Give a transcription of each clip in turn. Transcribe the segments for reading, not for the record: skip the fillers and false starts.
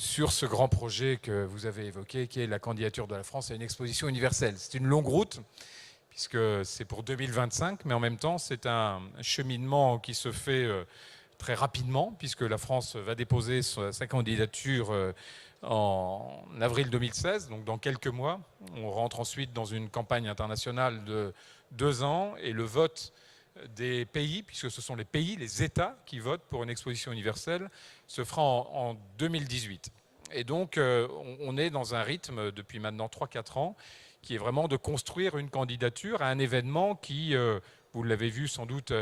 sur ce grand projet que vous avez évoqué, qui est la candidature de la France à une exposition universelle. C'est une longue route, puisque c'est pour 2025, mais en même temps, c'est un cheminement qui se fait très rapidement, puisque la France va déposer sa candidature en avril 2016, donc dans quelques mois. On rentre ensuite dans une campagne internationale de 2 ans, et le vote des pays, puisque ce sont les pays, les États qui votent pour une exposition universelle, se fera en 2018. Et donc, on est dans un rythme depuis maintenant 3-4 ans qui est vraiment de construire une candidature à un événement qui, vous l'avez vu sans doute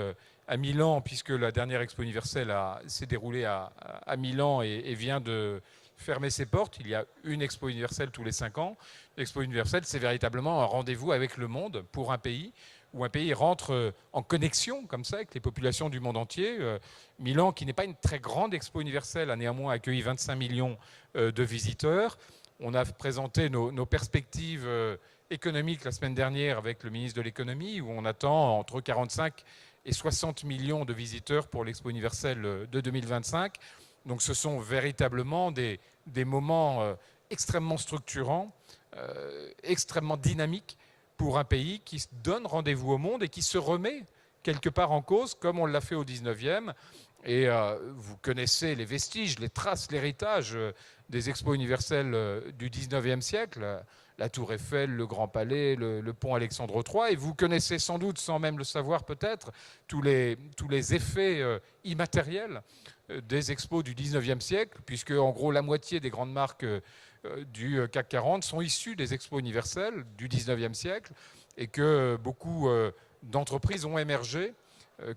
à Milan, puisque la dernière Expo universelle s'est déroulée à Milan et vient de fermer ses portes. Il y a une Expo universelle tous les 5 ans. L'Expo universelle, c'est véritablement un rendez-vous avec le monde pour un pays, où un pays rentre en connexion comme ça avec les populations du monde entier. Milan, qui n'est pas une très grande expo universelle, a néanmoins accueilli 25 millions de visiteurs. On a présenté nos perspectives économiques la semaine dernière avec le ministre de l'économie, où on attend entre 45 et 60 millions de visiteurs pour l'expo universelle de 2025. Donc ce sont véritablement des moments extrêmement structurants, extrêmement dynamiques, pour un pays qui donne rendez-vous au monde et qui se remet quelque part en cause, comme on l'a fait au 19e. Et vous connaissez les vestiges, les traces, l'héritage des expos universelles du 19e siècle, la Tour Eiffel, le Grand Palais, le pont Alexandre III, et vous connaissez sans doute, sans même le savoir peut-être, tous les effets immatériels des expos du 19e siècle, puisque en gros la moitié des grandes marques du CAC 40 sont issus des expos universelles du 19e siècle, et que beaucoup d'entreprises ont émergé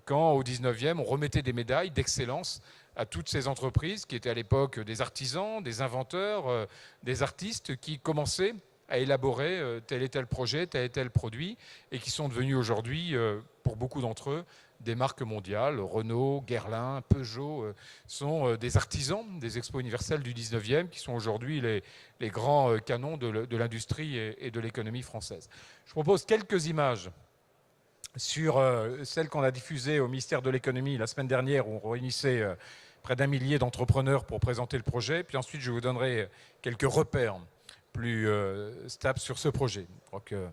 quand, au 19e, on remettait des médailles d'excellence à toutes ces entreprises qui étaient à l'époque des artisans, des inventeurs, des artistes qui commençaient à élaborer tel et tel projet, tel et tel produit, et qui sont devenus aujourd'hui, pour beaucoup d'entre eux, des marques mondiales. Renault, Guerlain, Peugeot sont des artisans des expos universelles du 19e, qui sont aujourd'hui les grands canons de l'industrie et de l'économie française. Je propose quelques images sur celle qu'on a diffusée au ministère de l'économie la semaine dernière, où on réunissait près d'1 millier d'entrepreneurs pour présenter le projet. Puis ensuite, je vous donnerai quelques repères plus stables sur ce projet. Je crois qu'il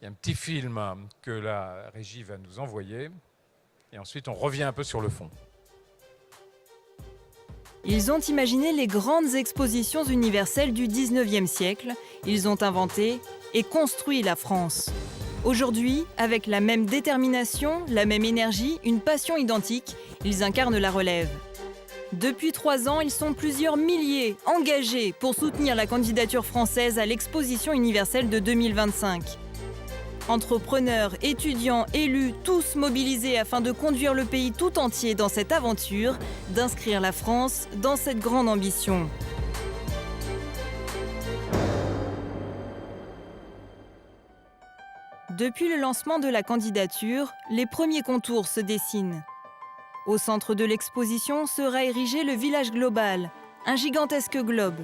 y a un petit film que la régie va nous envoyer. Et ensuite, on revient un peu sur le fond. Ils ont imaginé les grandes expositions universelles du 19e siècle. Ils ont inventé et construit la France. Aujourd'hui, avec la même détermination, la même énergie, une passion identique, ils incarnent la relève. Depuis 3 ans, ils sont plusieurs milliers engagés pour soutenir la candidature française à l'exposition universelle de 2025. Entrepreneurs, étudiants, élus, tous mobilisés afin de conduire le pays tout entier dans cette aventure, d'inscrire la France dans cette grande ambition. Depuis le lancement de la candidature, les premiers contours se dessinent. Au centre de l'exposition sera érigé le village global, un gigantesque globe.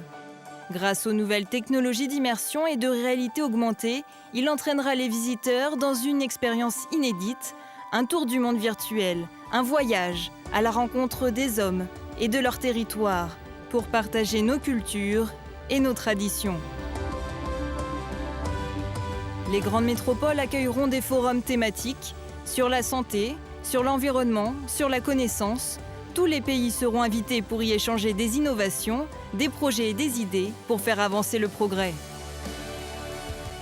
Grâce aux nouvelles technologies d'immersion et de réalité augmentée, il entraînera les visiteurs dans une expérience inédite, un tour du monde virtuel, un voyage à la rencontre des hommes et de leur territoire pour partager nos cultures et nos traditions. Les grandes métropoles accueilleront des forums thématiques sur la santé, sur l'environnement, sur la connaissance. Tous les pays seront invités pour y échanger des innovations, des projets et des idées pour faire avancer le progrès.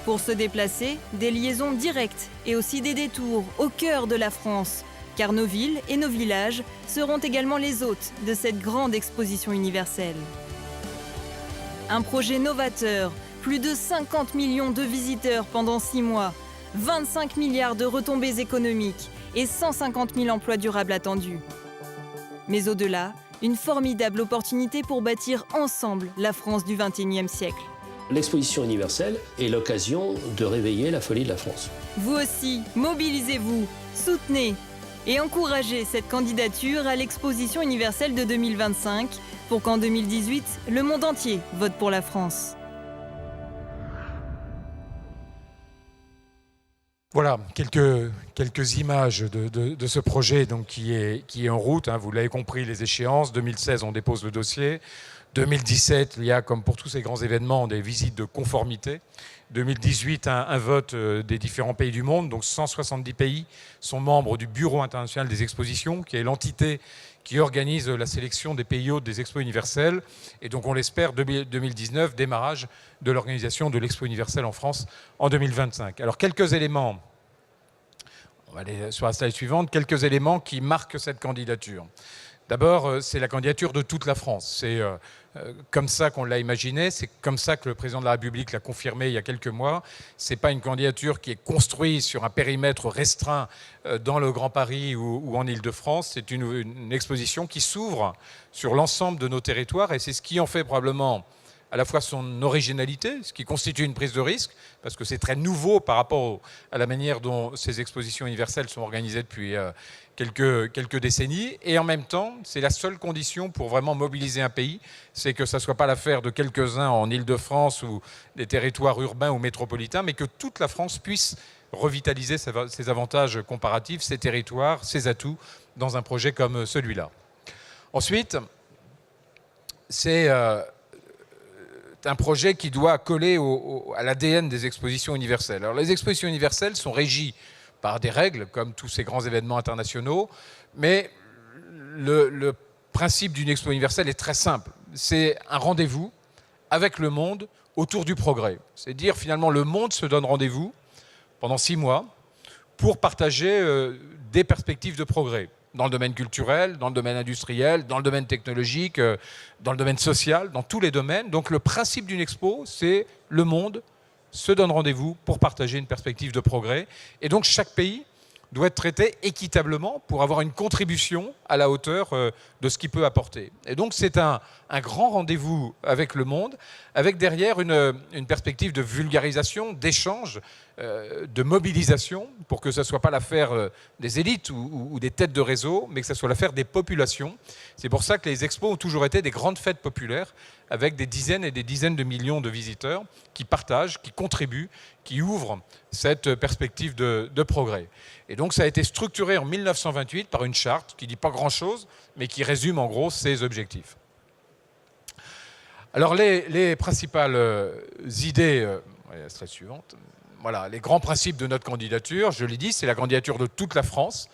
Pour se déplacer, des liaisons directes et aussi des détours au cœur de la France, car nos villes et nos villages seront également les hôtes de cette grande exposition universelle. Un projet novateur, plus de 50 millions de visiteurs pendant 6 mois, 25 milliards de retombées économiques et 150 000 emplois durables attendus. Mais au-delà, une formidable opportunité pour bâtir ensemble la France du XXIe siècle. L'exposition universelle est l'occasion de réveiller la folie de la France. Vous aussi, mobilisez-vous, soutenez et encouragez cette candidature à l'exposition universelle de 2025 pour qu'en 2018, le monde entier vote pour la France. Voilà, quelques images de ce projet donc, qui est en route. Hein, vous l'avez compris, les échéances. 2016, on dépose le dossier. 2017, il y a, comme pour tous ces grands événements, des visites de conformité. 2018, un vote des différents pays du monde. Donc 170 pays sont membres du Bureau international des expositions, qui est l'entité qui organise la sélection des pays hôtes des expos universelles. Et donc on l'espère, 2019, démarrage de l'organisation de l'expo universelle en France en 2025. Alors quelques éléments, on va aller sur la slide suivante, quelques éléments qui marquent cette candidature. D'abord, c'est la candidature de toute la France. C'est comme ça qu'on l'a imaginé, c'est comme ça que le président de la République l'a confirmé il y a quelques mois. Ce n'est pas une candidature qui est construite sur un périmètre restreint dans le Grand Paris ou en Île-de-France. C'est une exposition qui s'ouvre sur l'ensemble de nos territoires et c'est ce qui en fait probablement à la fois son originalité, ce qui constitue une prise de risque, parce que c'est très nouveau par rapport à la manière dont ces expositions universelles sont organisées depuis quelques décennies, et en même temps, c'est la seule condition pour vraiment mobiliser un pays, c'est que ça ne soit pas l'affaire de quelques-uns en Île-de-France ou des territoires urbains ou métropolitains, mais que toute la France puisse revitaliser ses avantages comparatifs, ses territoires, ses atouts, dans un projet comme celui-là. Ensuite, c'est un projet qui doit coller à l'ADN des expositions universelles. Alors, les expositions universelles sont régies par des règles, comme tous ces grands événements internationaux, mais le principe d'une expo universelle est très simple. C'est un rendez-vous avec le monde autour du progrès. C'est dire finalement le monde se donne rendez-vous pendant 6 mois pour partager des perspectives de progrès dans le domaine culturel, dans le domaine industriel, dans le domaine technologique, dans le domaine social, dans tous les domaines. Donc le principe d'une expo, c'est le monde se donne rendez-vous pour partager une perspective de progrès. Et donc chaque pays doit être traité équitablement pour avoir une contribution à la hauteur de ce qu'il peut apporter. Et donc c'est un grand rendez-vous avec le monde, avec derrière une perspective de vulgarisation, d'échange, de mobilisation, pour que ce ne soit pas l'affaire des élites ou des têtes de réseau, mais que ce soit l'affaire des populations. C'est pour ça que les expos ont toujours été des grandes fêtes populaires, avec des dizaines et des dizaines de millions de visiteurs qui partagent, qui contribuent, qui ouvrent cette perspective de progrès. Et donc ça a été structuré en 1928 par une charte qui ne dit pas grand-chose, mais qui résume en gros ces objectifs. Alors les principales idées, la slide suivante, voilà, les grands principes de notre candidature, je l'ai dit, c'est la candidature de toute la France.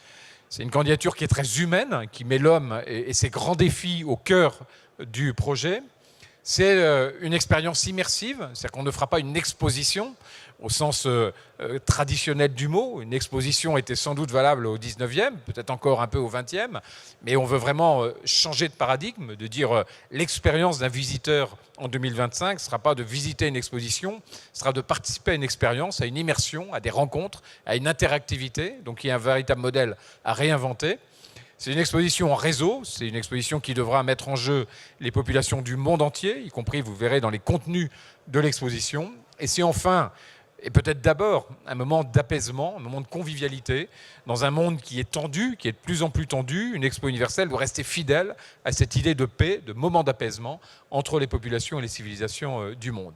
C'est une candidature qui est très humaine, qui met l'homme et ses grands défis au cœur du projet. C'est une expérience immersive, c'est-à-dire qu'on ne fera pas une exposition au sens traditionnel du mot. Une exposition était sans doute valable au 19e, peut-être encore un peu au 20e, mais on veut vraiment changer de paradigme, de dire l'expérience d'un visiteur en 2025 ne sera pas de visiter une exposition, ce sera de participer à une expérience, à une immersion, à des rencontres, à une interactivité, donc il y a un véritable modèle à réinventer. C'est une exposition en réseau, c'est une exposition qui devra mettre en jeu les populations du monde entier, y compris, vous verrez, dans les contenus de l'exposition. Et c'est enfin, et peut-être d'abord, un moment d'apaisement, un moment de convivialité, dans un monde qui est tendu, qui est de plus en plus tendu. Une expo universelle doit rester fidèle à cette idée de paix, de moment d'apaisement entre les populations et les civilisations du monde.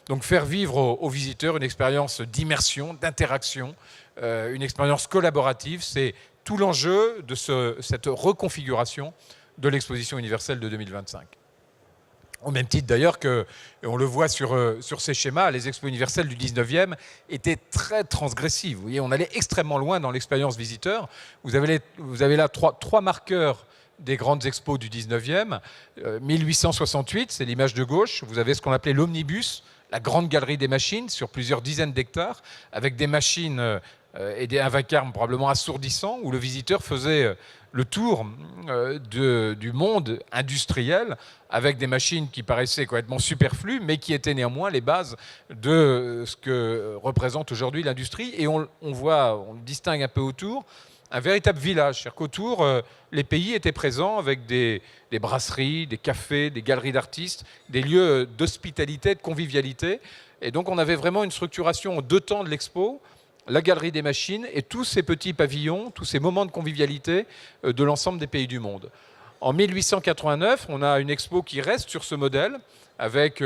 Donc faire vivre aux visiteurs une expérience d'immersion, d'interaction, une expérience collaborative, c'est tout l'enjeu de cette reconfiguration de l'exposition universelle de 2025. Au même titre d'ailleurs que, on le voit sur ces schémas, les expos universelles du 19e étaient très transgressives. Vous voyez, on allait extrêmement loin dans l'expérience visiteur. Vous avez là trois marqueurs des grandes expos du 19e. 1868, c'est l'image de gauche. Vous avez ce qu'on appelait l'omnibus, la grande galerie des machines sur plusieurs dizaines d'hectares, avec des machines et un vacarme probablement assourdissant, où le visiteur faisait le tour du monde industriel avec des machines qui paraissaient complètement superflues, mais qui étaient néanmoins les bases de ce que représente aujourd'hui l'industrie. Et on le distingue un peu autour, un véritable village. C'est-à-dire qu'autour, les pays étaient présents avec des brasseries, des cafés, des galeries d'artistes, des lieux d'hospitalité, de convivialité. Et donc on avait vraiment une structuration en 2 temps de l'expo, la galerie des machines et tous ces petits pavillons, tous ces moments de convivialité de l'ensemble des pays du monde. En 1889, on a une expo qui reste sur ce modèle, avec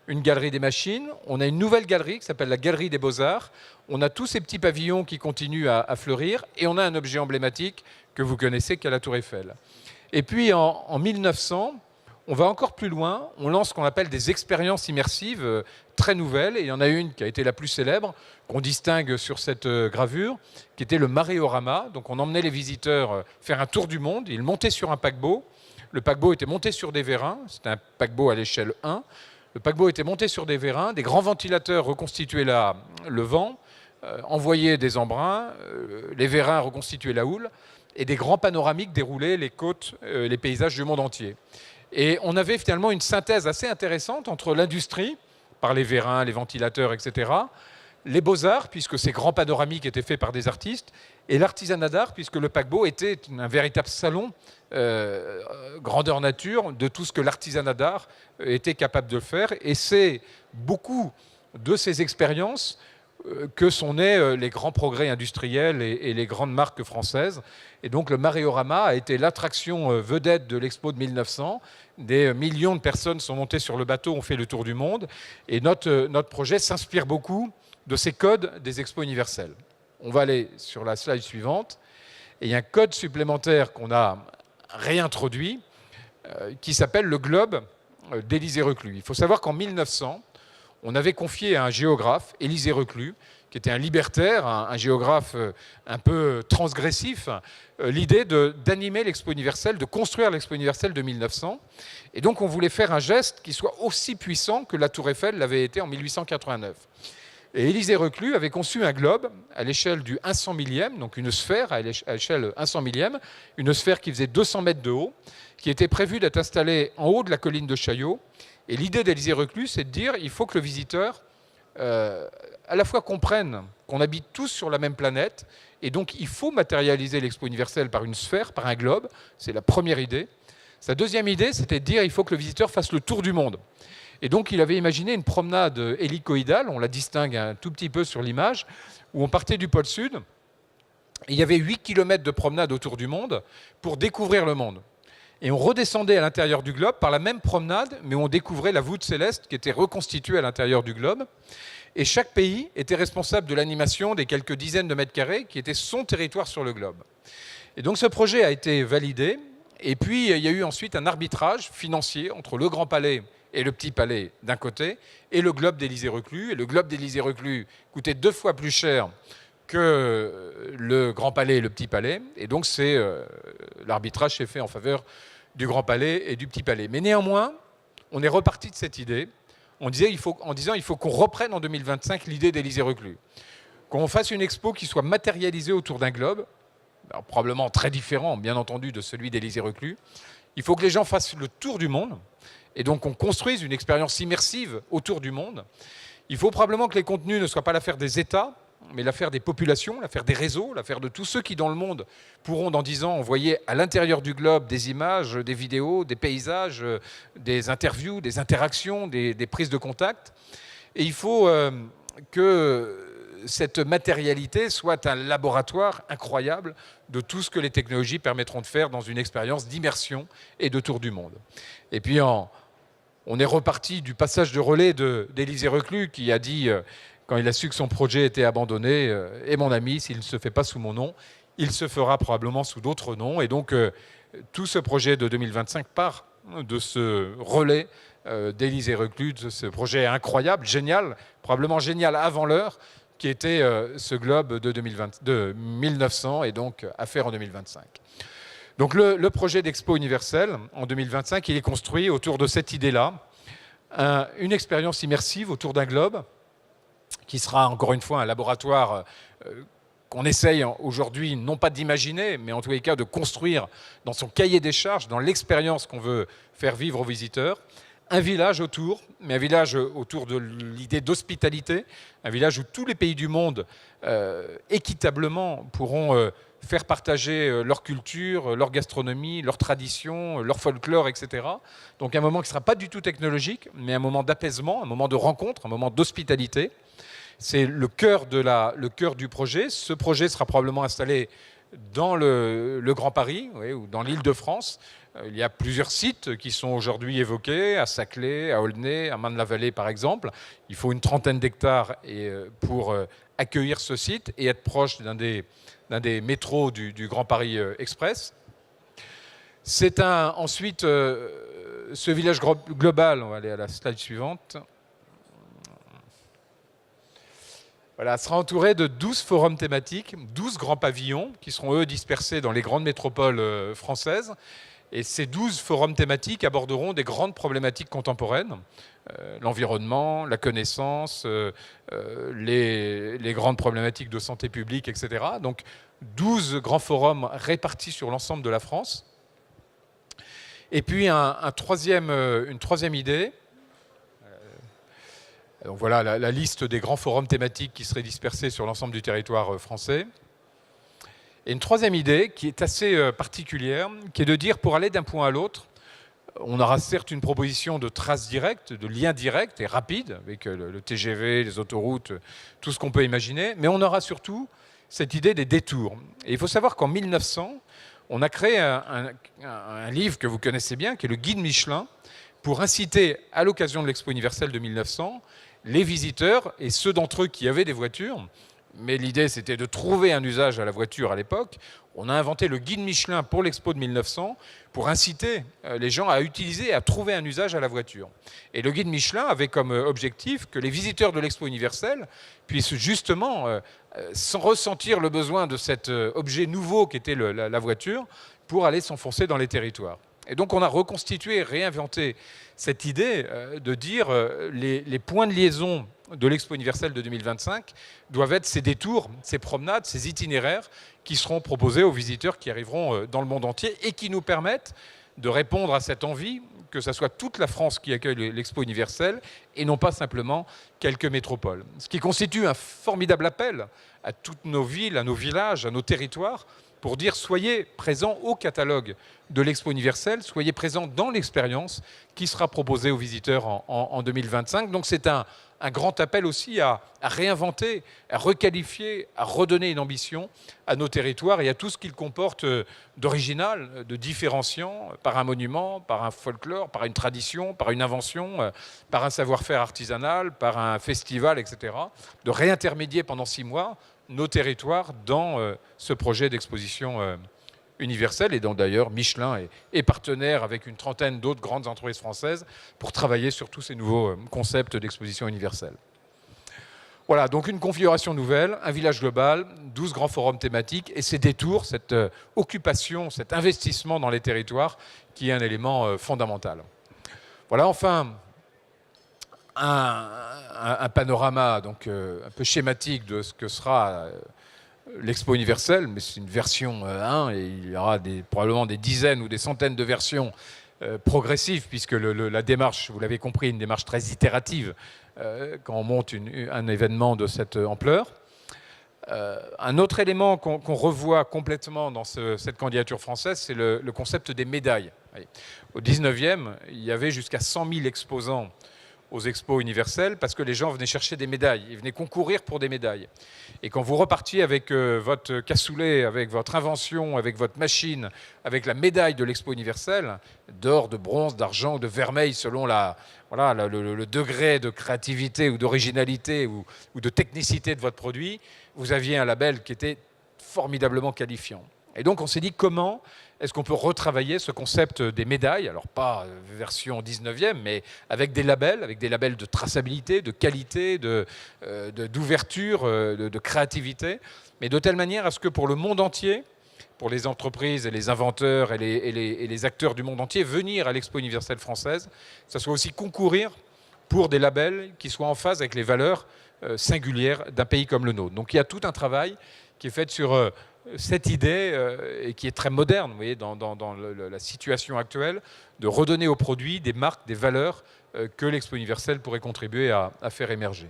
une galerie des machines. On a une nouvelle galerie qui s'appelle la Galerie des Beaux-Arts. On a tous ces petits pavillons qui continuent à fleurir, et on a un objet emblématique que vous connaissez, qui est la Tour Eiffel. Et puis en 1900, On va encore plus loin, on lance ce qu'on appelle des expériences immersives très nouvelles, et il y en a une qui a été la plus célèbre, qu'on distingue sur cette gravure, qui était le Maréorama. Donc on emmenait les visiteurs faire un tour du monde, ils montaient sur un paquebot, le paquebot était monté sur des vérins, c'était un paquebot à l'échelle 1, le paquebot était monté sur des vérins, des grands ventilateurs reconstituaient le vent, envoyaient des embruns, les vérins reconstituaient la houle, et des grands panoramiques déroulaient les côtes, les paysages du monde entier. Et on avait finalement une synthèse assez intéressante entre l'industrie, par les vérins, les ventilateurs, etc., les beaux-arts, puisque ces grands panoramiques étaient faits par des artistes, et l'artisanat d'art, puisque le paquebot était un véritable salon grandeur nature de tout ce que l'artisanat d'art était capable de faire. Et c'est beaucoup de ces expériences que sont nés les grands progrès industriels et les grandes marques françaises. Et donc le Maréorama a été l'attraction vedette de l'Expo de 1900. Des millions de personnes sont montées sur le bateau, ont fait le tour du monde. Et notre projet s'inspire beaucoup de ces codes des expos universelles. On va aller sur la slide suivante. Et il y a un code supplémentaire qu'on a réintroduit qui s'appelle le globe d'Élisée Reclus. Il faut savoir qu'en 1900, on avait confié à un géographe, Élisée Reclus, qui était un libertaire, un géographe un peu transgressif, l'idée d'animer l'Expo universelle, de construire l'Expo universelle de 1900. Et donc on voulait faire un geste qui soit aussi puissant que la Tour Eiffel l'avait été en 1889. Et Élisée Reclus avait conçu un globe à l'échelle du 100 millième, donc une sphère à l'échelle 100 millième, une sphère qui faisait 200 mètres de haut, qui était prévue d'être installée en haut de la colline de Chaillot. Et l'idée d'Élisée Reclus, c'est de dire il faut que le visiteur à la fois comprenne qu'on habite tous sur la même planète, et donc il faut matérialiser l'Expo universelle par une sphère, par un globe. C'est la première idée. Sa deuxième idée, c'était de dire il faut que le visiteur fasse le tour du monde. Et donc il avait imaginé une promenade hélicoïdale, on la distingue un tout petit peu sur l'image, où on partait du pôle sud, et il y avait 8 km de promenade autour du monde pour découvrir le monde. Et on redescendait à l'intérieur du globe par la même promenade, mais on découvrait la voûte céleste qui était reconstituée à l'intérieur du globe. Et chaque pays était responsable de l'animation des quelques dizaines de mètres carrés qui étaient son territoire sur le globe. Et donc ce projet a été validé. Et puis il y a eu ensuite un arbitrage financier entre le Grand Palais et le Petit Palais d'un côté, et le globe d'Élisée Reclus. Et le globe d'Élisée Reclus coûtait 2 fois plus cher que le Grand Palais et le Petit Palais. Et donc l'arbitrage s'est fait en faveur du Grand Palais et du Petit Palais. Mais néanmoins, on est reparti de cette idée en disant il faut qu'on reprenne en 2025 l'idée d'Élisée Reclus. Qu'on fasse une expo qui soit matérialisée autour d'un globe, alors probablement très différent, bien entendu, de celui d'Élisée Reclus. Il faut que les gens fassent le tour du monde, et donc on construise une expérience immersive autour du monde. Il faut probablement que les contenus ne soient pas l'affaire des États, mais l'affaire des populations, l'affaire des réseaux, l'affaire de tous ceux qui, dans le monde, pourront, dans 10 ans, envoyer à l'intérieur du globe des images, des vidéos, des paysages, des interviews, des interactions, des prises de contact. Et il faut que cette matérialité soit un laboratoire incroyable de tout ce que les technologies permettront de faire dans une expérience d'immersion et de tour du monde. Et puis, on est reparti du passage de relais d'Élisée Reclus qui a dit, quand il a su que son projet était abandonné, « Et mon ami, s'il ne se fait pas sous mon nom, il se fera probablement sous d'autres noms. » Et donc, tout ce projet de 2025 part de ce relais d'Élisée Reclus, de ce projet incroyable, génial, probablement génial avant l'heure, qui était ce globe de 1900 et donc à faire en 2025. Donc le projet d'Expo universelle en 2025, il est construit autour de cette idée-là, une expérience immersive autour d'un globe qui sera encore une fois un laboratoire qu'on essaye aujourd'hui non pas d'imaginer, mais en tous les cas de construire dans son cahier des charges, dans l'expérience qu'on veut faire vivre aux visiteurs. Un village autour, mais un village autour de l'idée d'hospitalité, un village où tous les pays du monde équitablement pourront faire partager leur culture, leur gastronomie, leur tradition, leur folklore, etc. Donc un moment qui ne sera pas du tout technologique, mais un moment d'apaisement, un moment de rencontre, un moment d'hospitalité. C'est le cœur du projet. Ce projet sera probablement installé dans le Grand Paris, oui, ou dans l'Île-de-France. Il y a plusieurs sites qui sont aujourd'hui évoqués, à Saclay, à Aulnay, à Marne-la-Vallée par exemple. Il faut une 30aine d'hectares pour accueillir ce site et être proche d'un des métros du Grand Paris Express. C'est ensuite, ce village global, on va aller à la slide suivante, voilà, sera entouré de 12 forums thématiques, 12 grands pavillons qui seront eux dispersés dans les grandes métropoles françaises. Et ces 12 forums thématiques aborderont des grandes problématiques contemporaines, l'environnement, la connaissance, les grandes problématiques de santé publique, etc. Donc 12 grands forums répartis sur l'ensemble de la France. Et puis une troisième idée. Donc voilà la liste des grands forums thématiques qui seraient dispersés sur l'ensemble du territoire français. Et une troisième idée qui est assez particulière, qui est de dire pour aller d'un point à l'autre, on aura certes une proposition de traces directes, de liens directs et rapides, avec le TGV, les autoroutes, tout ce qu'on peut imaginer, mais on aura surtout cette idée des détours. Et il faut savoir qu'en 1900, on a créé un livre que vous connaissez bien, qui est le Guide Michelin, pour inciter, à l'occasion de l'Expo universelle de 1900, les visiteurs et ceux d'entre eux qui avaient des voitures, mais l'idée c'était de trouver un usage à la voiture à l'époque. On a inventé le guide Michelin pour l'Expo de 1900 pour inciter les gens à utiliser et à trouver un usage à la voiture. Et le guide Michelin avait comme objectif que les visiteurs de l'Expo universelle puissent justement sans ressentir le besoin de cet objet nouveau qu'était la voiture pour aller s'enfoncer dans les territoires. Et donc on a reconstitué, réinventé cette idée de dire les points de liaison de l'Expo universelle de 2025 doivent être ces détours, ces promenades, ces itinéraires qui seront proposés aux visiteurs qui arriveront dans le monde entier et qui nous permettent de répondre à cette envie que ce soit toute la France qui accueille l'Expo universelle et non pas simplement quelques métropoles. Ce qui constitue un formidable appel à toutes nos villes, à nos villages, à nos territoires pour dire soyez présents au catalogue de l'Expo universelle, soyez présents dans l'expérience qui sera proposée aux visiteurs en 2025. Donc c'est un grand appel aussi à réinventer, à requalifier, à redonner une ambition à nos territoires et à tout ce qu'ils comportent d'original, de différenciant, par un monument, par un folklore, par une tradition, par une invention, par un savoir-faire artisanal, par un festival, etc. De réintermédier pendant 6 mois nos territoires dans ce projet d'exposition universelle et dont d'ailleurs Michelin est partenaire avec une trentaine d'autres grandes entreprises françaises pour travailler sur tous ces nouveaux concepts d'exposition universelle. Voilà, donc une configuration nouvelle, un village global, 12 grands forums thématiques et ces détours, cette occupation, cet investissement dans les territoires qui est un élément fondamental. Voilà, enfin, un panorama donc, un peu schématique de ce que sera l'Expo universelle, mais c'est une version 1 et il y aura probablement des dizaines ou des centaines de versions progressives puisque la démarche, vous l'avez compris, une démarche très itérative quand on monte un événement de cette ampleur. Un autre élément qu'on revoit complètement dans cette candidature française, c'est le concept des médailles. Au 19e, il y avait jusqu'à 100 000 exposants aux expos universelles parce que les gens venaient chercher des médailles, ils venaient concourir pour des médailles. Et quand vous repartiez avec votre cassoulet, avec votre invention, avec votre machine, avec la médaille de l'expo universelle, d'or, de bronze, d'argent, de vermeil, selon le degré de créativité ou d'originalité ou de technicité de votre produit, vous aviez un label qui était formidablement qualifiant. Et donc on s'est dit comment est-ce qu'on peut retravailler ce concept des médailles, alors pas version 19e, mais avec des labels de traçabilité, de qualité, d'ouverture, de créativité, mais de telle manière à ce que pour le monde entier, pour les entreprises et les inventeurs et les acteurs du monde entier, venir à l'Expo universelle française, ça soit aussi concourir pour des labels qui soient en phase avec les valeurs singulières d'un pays comme le nôtre. Donc il y a tout un travail qui est fait sur cette idée, et qui est très moderne, vous voyez, dans la situation actuelle, de redonner aux produits des marques, des valeurs que l'Expo universelle pourrait contribuer à faire émerger.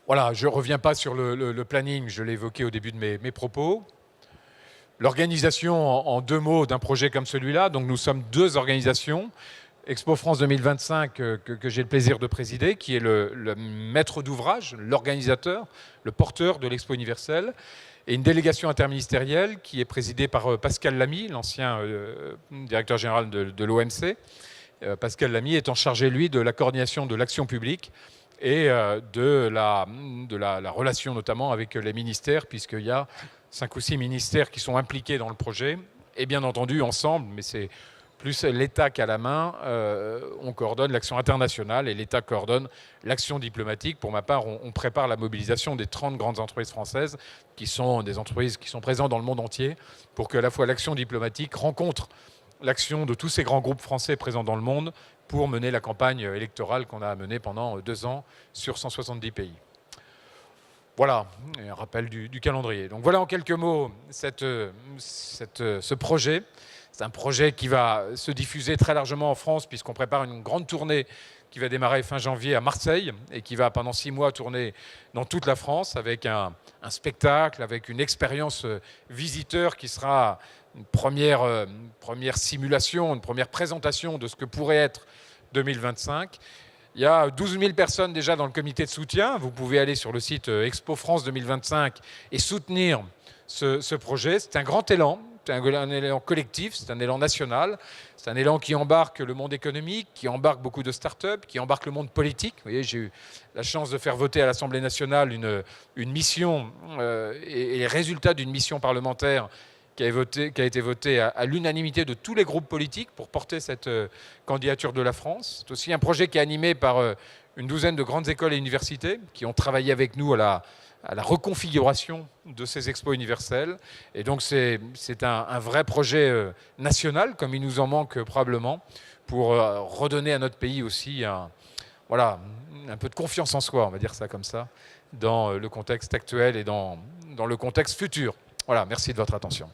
Voilà, je ne reviens pas sur le planning, je l'ai évoqué au début de mes propos. L'organisation, en 2 mots, d'un projet comme celui-là, donc nous sommes 2 organisations. Expo France 2025, que j'ai le plaisir de présider, qui est le maître d'ouvrage, l'organisateur, le porteur de l'Expo universelle, et une délégation interministérielle qui est présidée par Pascal Lamy, l'ancien directeur général de l'OMC. Pascal Lamy étant chargé, lui, de la coordination de l'action publique et de la relation notamment avec les ministères, puisqu'il y a 5 ou 6 ministères qui sont impliqués dans le projet, Et bien entendu, ensemble, mais c'est plus l'État qu'à la main, on coordonne l'action internationale et l'État coordonne l'action diplomatique. Pour ma part, on prépare la mobilisation des 30 grandes entreprises françaises, qui sont des entreprises qui sont présentes dans le monde entier, pour que à la fois l'action diplomatique rencontre l'action de tous ces grands groupes français présents dans le monde pour mener la campagne électorale qu'on a menée pendant 2 ans sur 170 pays. Voilà, un rappel du calendrier. Donc voilà en quelques mots ce projet. C'est un projet qui va se diffuser très largement en France puisqu'on prépare une grande tournée qui va démarrer fin janvier à Marseille et qui va pendant 6 mois tourner dans toute la France avec un spectacle, avec une expérience visiteur qui sera une première simulation, une première présentation de ce que pourrait être 2025. Il y a 12 000 personnes déjà dans le comité de soutien. Vous pouvez aller sur le site Expo France 2025 et soutenir ce projet. C'est un grand élan. C'est un élan collectif, c'est un élan national, c'est un élan qui embarque le monde économique, qui embarque beaucoup de start-up, qui embarque le monde politique. Vous voyez, j'ai eu la chance de faire voter à l'Assemblée nationale une mission et les résultats d'une mission parlementaire qui a été votée à l'unanimité de tous les groupes politiques pour porter cette candidature de la France. C'est aussi un projet qui est animé par une douzaine de grandes écoles et universités qui ont travaillé avec nous à la reconfiguration de ces expos universels. Et donc c'est un vrai projet national, comme il nous en manque probablement, pour redonner à notre pays aussi un peu de confiance en soi, on va dire ça comme ça, dans le contexte actuel et dans le contexte futur. Voilà, merci de votre attention.